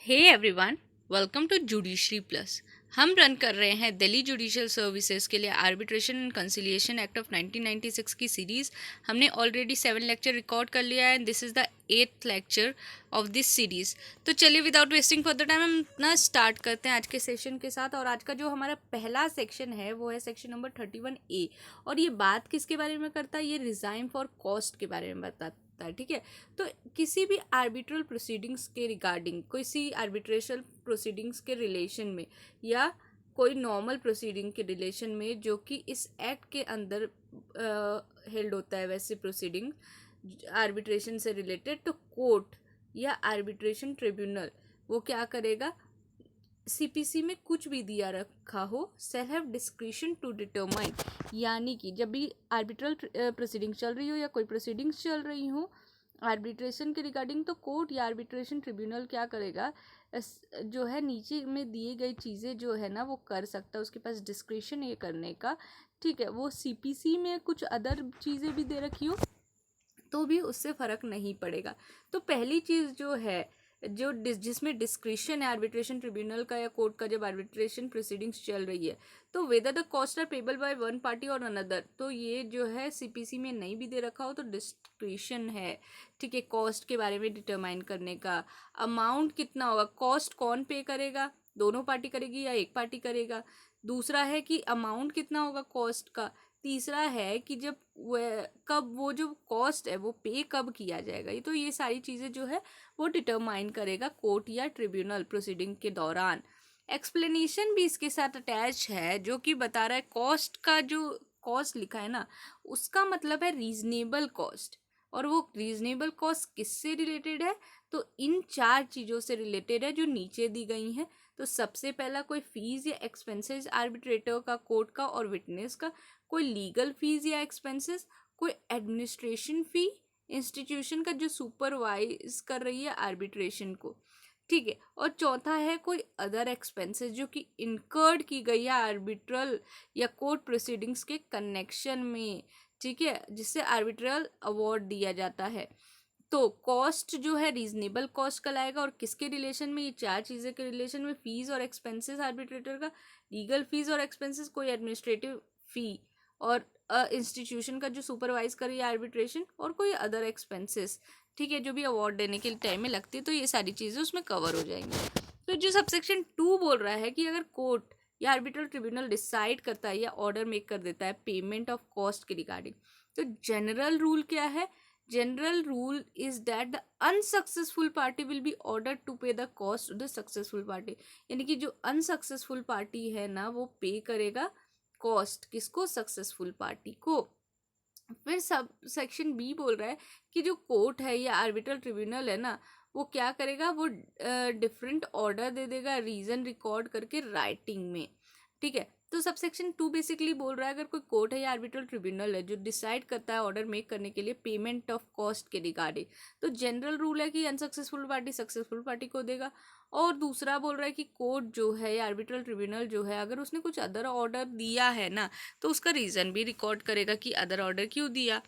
Hey everyone, welcome to judiciary plus. हम run कर रहे हैं दिल्ली जुडिशियल सर्विसेज के लिए arbitration and conciliation act of 1996 की सीरीज़। हमने ऑलरेडी 7 लेक्चर रिकॉर्ड कर लिया है and this is the 8th lecture of this series. तो चलिए विदाउट वेस्टिंग फर्दर टाइम हम अपना स्टार्ट करते हैं आज के सेशन के साथ। और आज का जो हमारा पहला सेक्शन है वो है सेक्शन नंबर 31A। और ये बात किसके बारे में करता है? ये रिज़ाइन फॉर कॉस्ट के बारे में बताता है। ठीक है, तो किसी भी आर्बिट्रल प्रोसीडिंग्स के रिगार्डिंग, किसी आर्बिट्रेशन प्रोसीडिंग्स के रिलेशन में या कोई नॉर्मल प्रोसीडिंग के रिलेशन में जो कि इस एक्ट के अंदर हेल्ड होता है, वैसे प्रोसीडिंग आर्बिट्रेशन से रिलेटेड, तो कोर्ट या आर्बिट्रेशन ट्रिब्यूनल वो क्या करेगा? सीपीसी में कुछ भी दिया रखा हो, shall have discretion to determine, यानी कि जब भी आर्बिट्रल प्रोसीडिंग चल रही हो या कोई प्रोसीडिंग्स चल रही हो आर्बिट्रेशन के रिगार्डिंग, तो कोर्ट या आर्बिट्रेशन ट्रिब्यूनल क्या करेगा? जो है नीचे में दिए गई चीज़ें जो है ना वो कर सकता है, उसके पास डिस्क्रिशन ये करने का। ठीक है, वो सीपीसी में कुछ अदर चीज़ें भी दे रखी हो तो भी उससे फ़र्क नहीं पड़ेगा। तो पहली चीज़ जो है जो जिसमें डिस्क्रिशन है आर्बिट्रेशन ट्रिब्यूनल का या कोर्ट का, जब आर्बिट्रेशन प्रोसीडिंग्स चल रही है, तो whether the cost are payable by one party और अनदर, तो ये जो है सीपीसी में नहीं भी दे रखा हो तो डिस्क्रिशन है। ठीक है, कॉस्ट के बारे में डिटरमाइन करने का। अमाउंट कितना होगा, कॉस्ट कौन पे करेगा? दोनों पार्टी करेगी या एक पार्टी करेगा? दूसरा है कि अमाउंट कितना होगा कॉस्ट का। तीसरा है कि जब कब वो जो कॉस्ट है वो पे कब किया जाएगा। ये तो ये सारी चीज़ें जो है वो डिटरमाइन करेगा कोर्ट या ट्रिब्यूनल प्रोसीडिंग के दौरान। एक्सप्लेनेशन भी इसके साथ अटैच है जो कि बता रहा है कॉस्ट का, जो कॉस्ट लिखा है ना उसका मतलब है रीजनेबल कॉस्ट। और वो रीजनेबल कॉस्ट किससे रिलेटेड है? तो इन 4 चीज़ों से रिलेटेड है जो नीचे दी गई हैं। तो सबसे पहला कोई फीस या एक्सपेंसेस आर्बिट्रेटर का, कोर्ट का और विटनेस का, कोई लीगल फीस या एक्सपेंसेस, कोई एडमिनिस्ट्रेशन फी इंस्टीट्यूशन का जो सुपरवाइज कर रही है आर्बिट्रेशन को। ठीक है, और चौथा है कोई अदर एक्सपेंसेस जो कि इनकर्ड की गई है आर्बिट्रल या कोर्ट प्रोसीडिंग्स के कनेक्शन में। ठीक है, जिससे आर्बिट्रल अवार्ड दिया जाता है। तो कॉस्ट जो है रीजनेबल कॉस्ट का लाएगा और किसके रिलेशन में? ये 4 चीज़ें के रिलेशन में, फीस और एक्सपेंसेस आर्बिट्रेटर का, लीगल फीस और एक्सपेंसेस, कोई एडमिनिस्ट्रेटिव फी और इंस्टीट्यूशन का जो सुपरवाइज करे आर्बिट्रेशन, और कोई अदर एक्सपेंसेस। ठीक है, जो भी अवार्ड देने के टाइम में लगती है, तो ये सारी चीज़ें उसमें कवर हो जाएंगी। तो जो सबसेक्शन 2 बोल रहा है कि अगर कोर्ट या आर्बिट्रल ट्रिब्यूनल डिसाइड करता है या ऑर्डर मेक कर देता है पेमेंट ऑफ कॉस्ट के रिगार्डिंग, तो जनरल रूल क्या है? General rule is that the unsuccessful party will be order to pay the cost to the successful party, यानी कि जो अनसक्सेसफुल पार्टी है ना वो पे करेगा कॉस्ट किसको? सक्सेसफुल पार्टी को। फिर सब सेक्शन बी बोल रहा है कि जो कोर्ट है या आर्बिट्रल ट्रिब्यूनल है ना वो क्या करेगा? वो डिफरेंट ऑर्डर दे देगा रीजन रिकॉर्ड करके राइटिंग में। ठीक है, तो सबसेक्शन 2 बेसिकली बोल रहा है अगर कोई कोर्ट है या आर्बिट्रल ट्रिब्यूनल है जो डिसाइड करता है ऑर्डर मेक करने के लिए पेमेंट ऑफ कॉस्ट के रिगार्डिंग, तो जनरल रूल है कि अनसक्सेसफुल पार्टी सक्सेसफुल पार्टी को देगा। और दूसरा बोल रहा है कि कोर्ट जो है या आर्बिट्रल ट्रिब्यूनल जो है अगर उसने कुछ अदर ऑर्डर दिया है ना तो उसका रीज़न भी रिकॉर्ड करेगा कि अदर ऑर्डर क्यों दिया।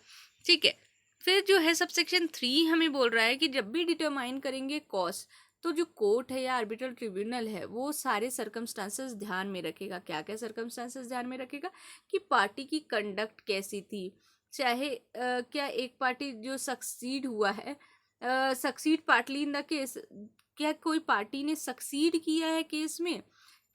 ठीक है, फिर जो है सबसेक्शन 3 हमें बोल रहा है कि जब भी डिटरमाइन करेंगे कॉस्ट, तो जो कोर्ट है या आर्बिट्रल ट्रिब्यूनल है वो सारे सर्कमस्टांसेस ध्यान में रखेगा। क्या क्या सर्कमस्टांसेस ध्यान में रखेगा? कि पार्टी की कंडक्ट कैसी थी, चाहे क्या एक पार्टी जो सक्सीड हुआ है, succeed partly in the case, क्या कोई पार्टी ने सक्सीड किया है केस में,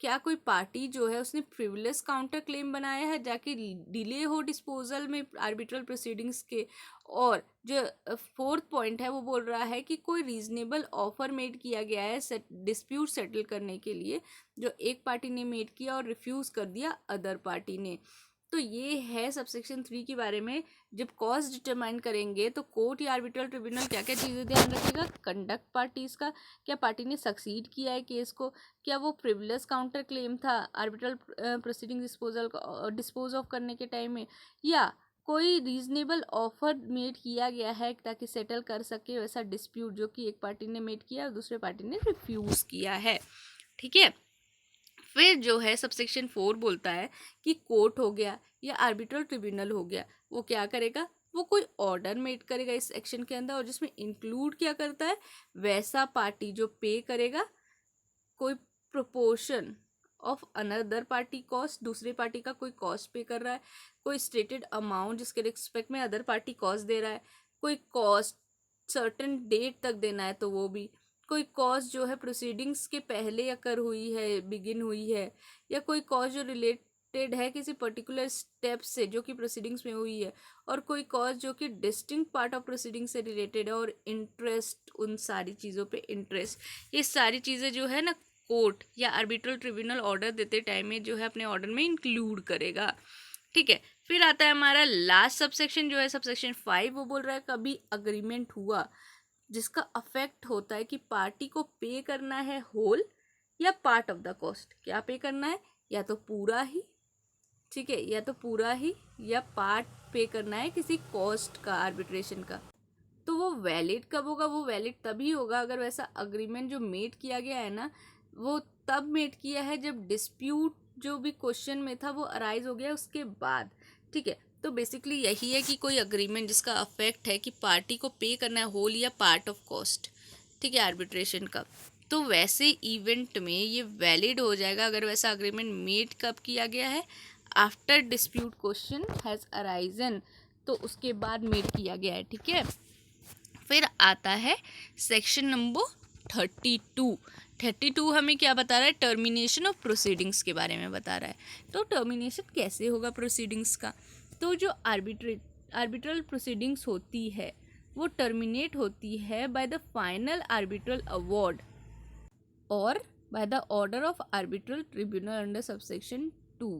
क्या कोई पार्टी जो है उसने फ्रिवलेस काउंटर क्लेम बनाया है जाके डिले हो डिस्पोजल में आर्बिट्रल प्रोसीडिंग्स के। और जो 4th पॉइंट है वो बोल रहा है कि कोई रीजनेबल ऑफर मेड किया गया है डिस्प्यूट सेटल करने के लिए, जो एक पार्टी ने मेड किया और रिफ्यूज़ कर दिया अदर पार्टी ने। तो ये है सबसेक्शन 3 के बारे में। जब कॉस्ट डिटरमाइन करेंगे तो कोर्ट या आर्बिट्रल ट्रिब्यूनल क्या क्या चीज़ें ध्यान रखेगा? कंडक्ट पार्टीज़ का, क्या पार्टी ने सक्सीड किया है केस को, क्या वो फ्रिवलेस काउंटर क्लेम था आर्बिट्रल प्रोसीडिंग डिस्पोज ऑफ करने के टाइम में, या कोई रीजनेबल ऑफर मेड किया गया है ताकि सेटल कर सके वैसा डिस्प्यूट जो कि एक पार्टी ने मेड किया और दूसरे पार्टी ने रिफ्यूज़ किया है। ठीक है, फिर जो है सबसेक्शन 4 बोलता है कि कोर्ट हो गया या आर्बिट्रल ट्रिब्यूनल हो गया वो क्या करेगा? वो कोई ऑर्डर मेड करेगा इस सेक्शन के अंदर, और जिसमें इंक्लूड क्या करता है? वैसा पार्टी जो पे करेगा कोई proportion of another party cost, दूसरे पार्टी का कोई कॉस्ट पे कर रहा है, कोई स्टेटेड अमाउंट जिसके रिस्पेक्ट में अदर पार्टी कॉस्ट दे रहा है, कोई कॉस्ट सर्टेन डेट तक देना है तो वो भी, कोई कॉस्ट जो है प्रोसीडिंग्स के पहले अकर हुई है, बिगिन हुई है, या कोई कॉस्ट जो रिलेटेड है किसी पर्टिकुलर स्टेप से जो कि प्रोसीडिंग्स में हुई है, और कोई कॉस्ट जो कि डिस्टिंक्ट पार्ट ऑफ प्रोसीडिंग से रिलेटेड है, और इंटरेस्ट, उन सारी चीज़ों पे इंटरेस्ट, ये सारी चीज़ें जो है ना कोर्ट या आर्बिट्रल ट्रिब्यूनल ऑर्डर देते टाइम में जो है अपने ऑर्डर में इंक्लूड करेगा। ठीक है, फिर आता है हमारा लास्ट सबसेक्शन जो है सबसेक्शन 5। वो बोल रहा है कभी अग्रीमेंट हुआ जिसका अफेक्ट होता है कि पार्टी को पे करना है होल या पार्ट ऑफ द कॉस्ट। क्या पे करना है, या तो पूरा ही, ठीक है, या तो पूरा ही या पार्ट पे करना है किसी कॉस्ट का, आर्बिट्रेशन का। तो वो वैलिड कब होगा, वो वैलिड तभी होगा अगर वैसा अग्रीमेंट जो मेड किया गया है ना, वो तब मेड किया है जब डिस्प्यूट जो भी क्वेश्चन में था वो अराइज हो गया उसके बाद। ठीक है, तो बेसिकली यही है कि कोई अग्रीमेंट जिसका अफेक्ट है कि पार्टी को पे करना है होल या पार्ट ऑफ कॉस्ट, ठीक है, आर्बिट्रेशन का, तो वैसे इवेंट में ये वैलिड हो जाएगा अगर वैसा अग्रीमेंट मेड कब किया गया है, after dispute question has arisen, तो उसके बाद मेड किया गया है। ठीक है, फिर आता है सेक्शन नंबर 32 हमें क्या बता रहा है, टर्मिनेशन ऑफ प्रोसीडिंग्स के बारे में बता रहा है। तो टर्मिनेशन कैसे होगा प्रोसीडिंग्स का, तो जो आर्बिट्रल प्रोसीडिंग्स होती है वो टर्मिनेट होती है by the final arbitral award और by the order of arbitral tribunal under subsection 2।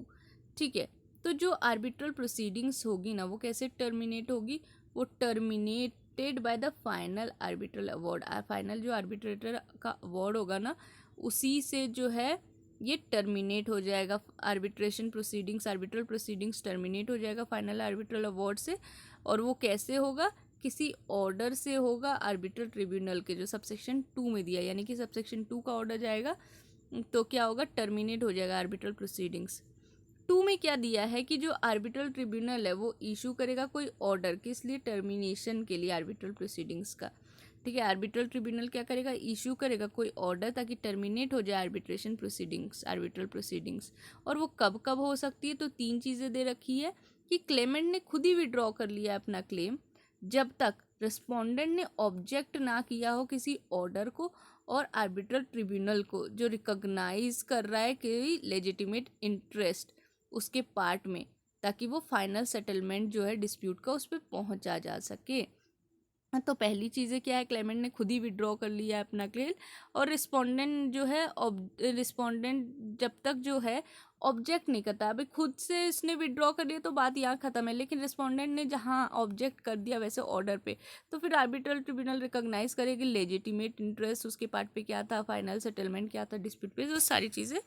ठीक है, तो जो आर्बिट्रल प्रोसीडिंग्स होगी ना वो कैसे टर्मिनेट होगी, वो terminated bye the final arbitral award. Final जो आर्बिट्रेटर का अवार्ड होगा ना उसी से जो है ये टर्मिनेट हो जाएगा, arbitration proceedings, arbitral proceedings terminate हो जाएगा फाइनल आर्बिट्रल अवार्ड से। और वो कैसे होगा, किसी ऑर्डर से होगा आर्बिट्रल ट्रिब्यूनल के जो सबसेक्शन 2 में दिया, यानी कि सबसेक्शन 2 का ऑर्डर जाएगा तो क्या होगा, टर्मिनेट हो जाएगा आर्बिट्रल प्रोसीडिंग्स। 2 में क्या दिया है कि जो आर्बिट्रल ट्रिब्यूनल है वो इशू करेगा कोई ऑर्डर, किस लिए, टर्मिनेशन के लिए आर्बिट्रल प्रोसीडिंग्स का। ठीक है, आर्बिट्रल ट्रिब्यूनल क्या करेगा, इशू करेगा कोई ऑर्डर ताकि टर्मिनेट हो जाए आर्बिट्रेशन प्रोसीडिंग्स, आर्बिट्रल प्रोसीडिंग्स। और वो कब कब हो सकती है, तो 3 चीज़ें दे रखी है कि क्लेमेंट ने खुद ही विड्रॉ कर लिया अपना क्लेम, जब तक रिस्पोंडेंट ने ऑब्जेक्ट ना किया हो किसी ऑर्डर को, और आर्बिट्रल ट्रिब्यूनल को जो रिकॉग्नाइज कर रहा है कि लेजिटिमेट इंटरेस्ट उसके पार्ट में, ताकि वो फाइनल सेटलमेंट जो है डिस्प्यूट का उस पर पहुंचा जा सके। तो पहली चीज़ें क्या है, क्लेमेंट ने खुद ही विड्रॉ कर लिया है अपना क्लेम, और रिस्पोंडेंट जो है रिस्पोंडेंट जब तक जो है ऑब्जेक्ट नहीं करता, अभी खुद से इसने विड्रॉ कर दिया तो बात यहाँ ख़त्म है, लेकिन रिस्पोंडेंट ने जहाँ ऑब्जेक्ट कर दिया वैसे ऑर्डर पे, तो फिर आर्बिट्रल ट्रिब्यूनल रिकॉग्नाइज करेगी लेजिटिमेट इंटरेस्ट उसके पार्ट पे क्या था, फाइनल सेटलमेंट क्या था डिस्प्यूट पे, वो सारी चीज़ें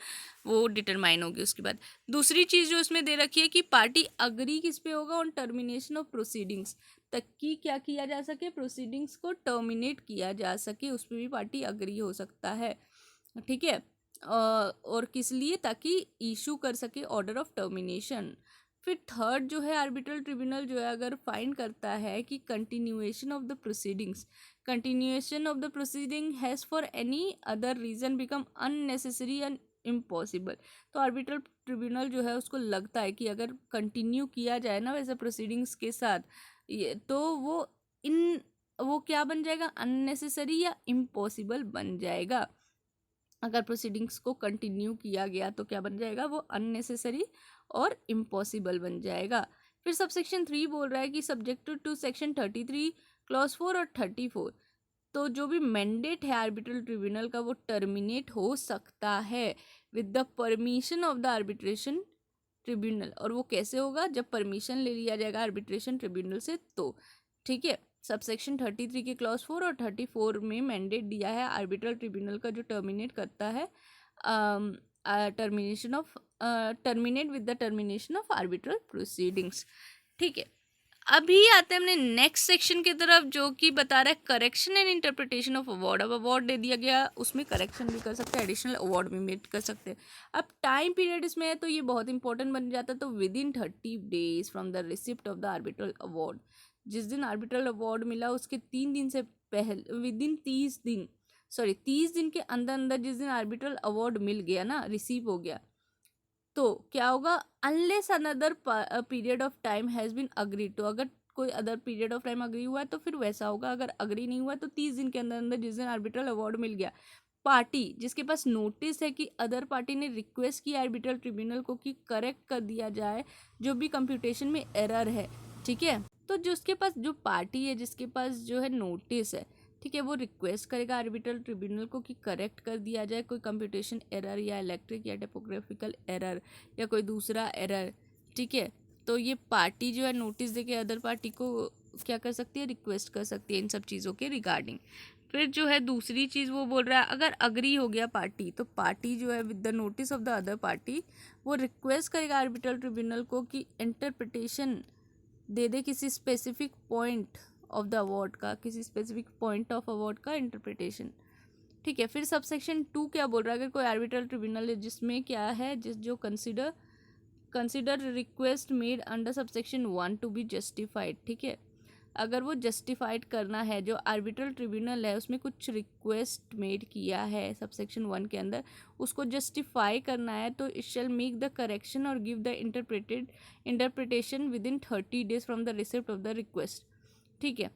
वो डिटरमाइन होगी उसके बाद। दूसरी चीज़ जो उसमें दे रखी है कि पार्टी अग्री किस पे होगा, ऑन टर्मिनेशन ऑफ प्रोसीडिंग्स, तक की क्या किया जा सके, प्रोसीडिंग्स को टर्मिनेट किया जा सके, उस पर भी पार्टी अग्री हो सकता है। ठीक है, और किस लिए, ताकि इशू कर सके ऑर्डर ऑफ टर्मिनेशन। फिर थर्ड जो है आर्बिट्रल ट्रिब्यूनल जो है अगर फाइंड करता है कि continuation of the proceeding has for any other reason become unnecessary and impossible, तो आर्बिट्रल ट्रिब्यूनल जो है उसको लगता है कि अगर कंटिन्यू किया जाए ना वैसे प्रोसीडिंग्स के साथ, ये तो वो क्या बन जाएगा, अननेसेसरी या इम्पॉसिबल बन जाएगा। अगर प्रोसीडिंग्स को कंटिन्यू किया गया तो क्या बन जाएगा, वो अननेसेसरी और इम्पॉसिबल बन जाएगा। फिर सबसेक्शन 3 बोल रहा है कि सब्जेक्ट टू सेक्शन 33 क्लॉज 4 और 34, तो जो भी मैंडेट है आर्बिट्रल ट्रिब्यूनल का वो टर्मिनेट हो सकता है with the permission of the arbitration tribunal. और वो कैसे होगा, जब परमिशन ले लिया जाएगा आर्बिट्रेशन ट्रिब्यूनल से तो। ठीक है, सबसेक्शन 33 के क्लॉज 4 और 34 में मैंडेट दिया है आर्बिट्रल ट्रिब्यूनल का जो टर्मिनेट करता है terminate with the termination of arbitral proceedings. ठीक है, अभी आते हैं हमने नेक्स्ट सेक्शन की तरफ जो कि बता रहा है correction and interpretation of award. अब अवार्ड दे दिया गया, उसमें करेक्शन भी कर सकते हैं, एडिशनल अवार्ड भी मेड कर सकते हैं। अब टाइम पीरियड इसमें है तो ये बहुत इंपॉर्टेंट बन जाता है, तो with in 30 days from the receipt of the arbitral award, जिस दिन आर्बिट्रल अवार्ड मिला उसके 3 दिन से पहले, विद इन 30 दिन सॉरी 30 दिन के अंदर अंदर जिस दिन आर्बिट्रल अवार्ड मिल गया ना, रिसीव हो गया, तो क्या होगा, unless another period of time has been agreed, तो अगर कोई other period of time agree हुआ है तो फिर वैसा होगा, अगर अग्री नहीं हुआ तो 30 दिन के अंदर अंदर जिस दिन आर्बिट्रल अवार्ड मिल गया, पार्टी जिसके पास नोटिस है कि अदर पार्टी ने रिक्वेस्ट की आर्बिट्रल ट्रिब्यूनल को कि करेक्ट कर दिया जाए जो भी कंप्यूटेशन में एरर है, ठीक है, तो जो उसके पास जो पार्टी है जिसके पास जो है नोटिस है, ठीक है, वो रिक्वेस्ट करेगा आर्बिट्रल ट्रिब्यूनल को कि करेक्ट कर दिया जाए कोई कंप्यूटेशन एरर या इलेक्ट्रिक या टोपोग्राफिकल एरर या कोई दूसरा एरर, ठीक है, तो ये पार्टी जो है नोटिस देके अदर पार्टी को क्या कर सकती है, रिक्वेस्ट कर सकती है इन सब चीज़ों के रिगार्डिंग। फिर जो है दूसरी चीज़ वो बोल रहा है, अगर अग्री हो गया पार्टी, तो पार्टी जो है with the notice of the other party वो रिक्वेस्ट करेगा आर्बिट्रल ट्रिब्यूनल को कि इंटरप्रिटेशन दे दे किसी specific point of the award का, किसी स्पेसिफिक पॉइंट ऑफ अवार्ड का इंटरप्रिटेशन, ठीक है। फिर सबसेक्शन 2 क्या बोल रहा है, अगर कोई आर्बिट्रल ट्रिब्यूनल है जिसमें क्या है, जो consider request made under subsection 1 to be justified, ठीक है, अगर वो जस्टिफाइड करना है, जो आर्बिट्रल ट्रिब्यूनल है उसमें कुछ रिक्वेस्ट मेड किया है सबसेक्शन 1 के अंदर, उसको जस्टिफाई करना है, तो it shall make the correction और give the interpretation within 30 days from the receipt of the request, ठीक है।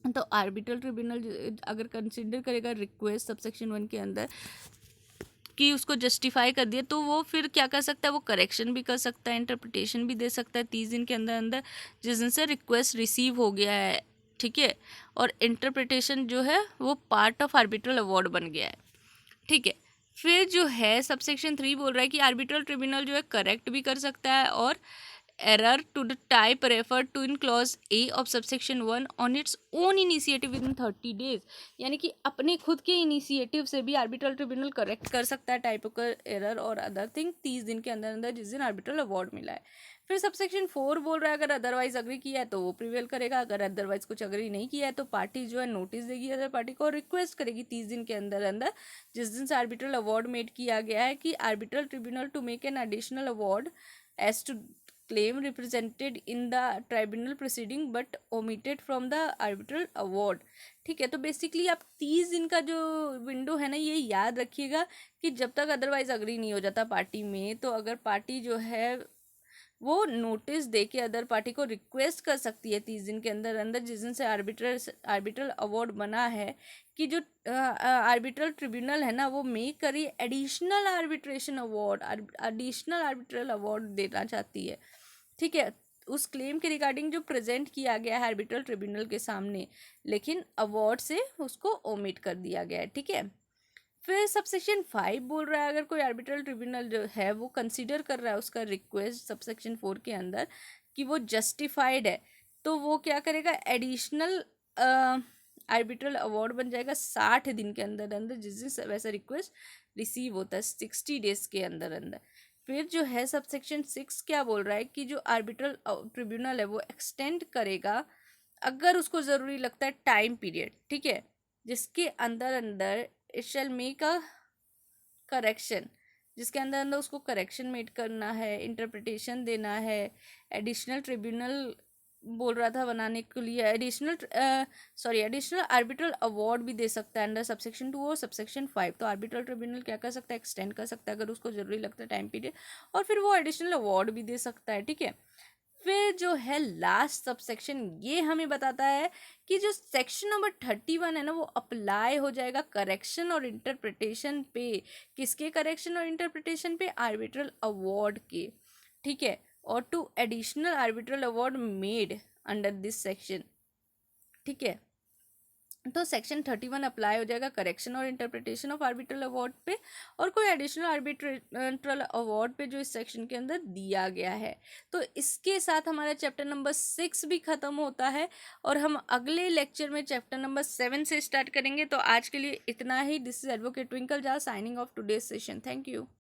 तो आर्बिट्रल ट्रिब्यूनल अगर कंसिडर करेगा रिक्वेस्ट सबसेक्शन 1 के अंदर कि उसको जस्टिफाई कर दिया, तो वो फिर क्या कर सकता है, वो करेक्शन भी कर सकता है, इंटरप्रिटेशन भी दे सकता है 30 दिन के अंदर अंदर जिस दिन से रिक्वेस्ट रिसीव हो गया है, ठीक है, और इंटरप्रिटेशन जो है वो पार्ट ऑफ आर्बिट्रल अवार्ड बन गया है, ठीक है। फिर जो है सबसेक्शन 3 बोल रहा है कि आर्बिट्रल ट्रिब्यूनल जो है करेक्ट भी कर सकता है और error to the type referred to in clause A of subsection 1 on its own initiative within 30 days, यानी कि अपने खुद के इनिशिएटिव से भी आर्बिट्रल ट्रिब्यूनल करेक्ट कर सकता है टाइपिकल एरर और अदर थिंग 30 दिन के अंदर अंदर जिस दिन आर्बिट्रल अवार्ड मिला है। फिर सबसेक्शन 4 बोल रहा है अगर अदरवाइज अग्री किया है तो वो प्रिवेल करेगा, अगर अदरवाइज कुछ अग्री नहीं किया है तो पार्टी जो है नोटिस देगी अदर पार्टी को, रिक्वेस्ट करेगी 30 दिन के अंदर अंदर जिस दिन से आर्बिट्रल अवार्ड मेड किया गया है कि arbitral tribunal to make an additional award as to claim represented in the tribunal proceeding but omitted from the arbitral award, ठीक है। तो बेसिकली आप 30 दिन का जो विंडो है ना, ये याद रखिएगा कि जब तक अदरवाइज अग्री नहीं हो जाता पार्टी में, तो अगर पार्टी जो है वो नोटिस दे के अदर पार्टी को रिक्वेस्ट कर सकती है 30 दिन के अंदर अंदर जिस दिन से आर्बिट्रल अवार्ड बना है कि जो आर्बिट्रल ट्रिब्यूनल है ना वो मेक करी additional arbitration award, additional arbitral award देना चाहती है, ठीक है, उस क्लेम के रिगार्डिंग जो प्रेजेंट किया गया है आर्बिट्रल ट्रिब्यूनल के सामने, लेकिन अवार्ड से उसको ओमिट कर दिया गया है, ठीक है। फिर सबसेक्शन 5 बोल रहा है अगर कोई आर्बिट्रल ट्रिब्यूनल जो है वो कंसीडर कर रहा है उसका रिक्वेस्ट सबसेक्शन 4 के अंदर कि वो जस्टिफाइड है, तो वो क्या करेगा, एडिशनल आर्बिट्रल अवार्ड बन जाएगा 60 दिन के अंदर अंदर जिस दिन वैसा रिक्वेस्ट रिसीव होता है 60 days के अंदर अंदर। फिर जो है सबसेक्शन 6 क्या बोल रहा है कि जो आर्बिट्रल ट्रिब्यूनल है वो एक्सटेंड करेगा अगर उसको ज़रूरी लगता है टाइम पीरियड, ठीक है, जिसके अंदर अंदर it shall make a correction, जिसके अंदर अंदर उसको करेक्शन मेड करना है, इंटरप्रिटेशन देना है, एडिशनल ट्रिब्यूनल बोल रहा था बनाने के लिए, एडिशनल आर्बिट्रल अवार्ड भी दे सकता है अंडर सबसेक्शन 2 और सबसेक्शन 5। तो आर्बिट्रल ट्रिब्यूनल क्या कर सकता है, एक्सटेंड कर सकता है अगर उसको ज़रूरी लगता है टाइम पीरियड, और फिर वो एडिशनल अवार्ड भी दे सकता है, ठीक है। फिर जो है लास्ट सबसेक्शन ये हमें बताता है कि जो सेक्शन नंबर 31 है ना वो अप्लाई हो जाएगा करेक्शन और इंटरप्रिटेशन पे, किसके करेक्शन और इंटरप्रिटेशन पे, आर्बिट्रल अवार्ड के, ठीक है, और to additional arbitral award made under this section, ठीक है। तो सेक्शन 31 अप्लाई हो जाएगा करेक्शन और इंटरप्रिटेशन ऑफ आर्बिट्रल अवार्ड पे और कोई एडिशनल आर्बिट्रल अवार्ड पे जो इस सेक्शन के अंदर दिया गया है। तो इसके साथ हमारा चैप्टर नंबर 6 भी ख़त्म होता है और हम अगले लेक्चर में चैप्टर नंबर 7 से स्टार्ट करेंगे। तो आज के लिए इतना ही। This is advocate Twinkle Jha signing off today's session. Thank you.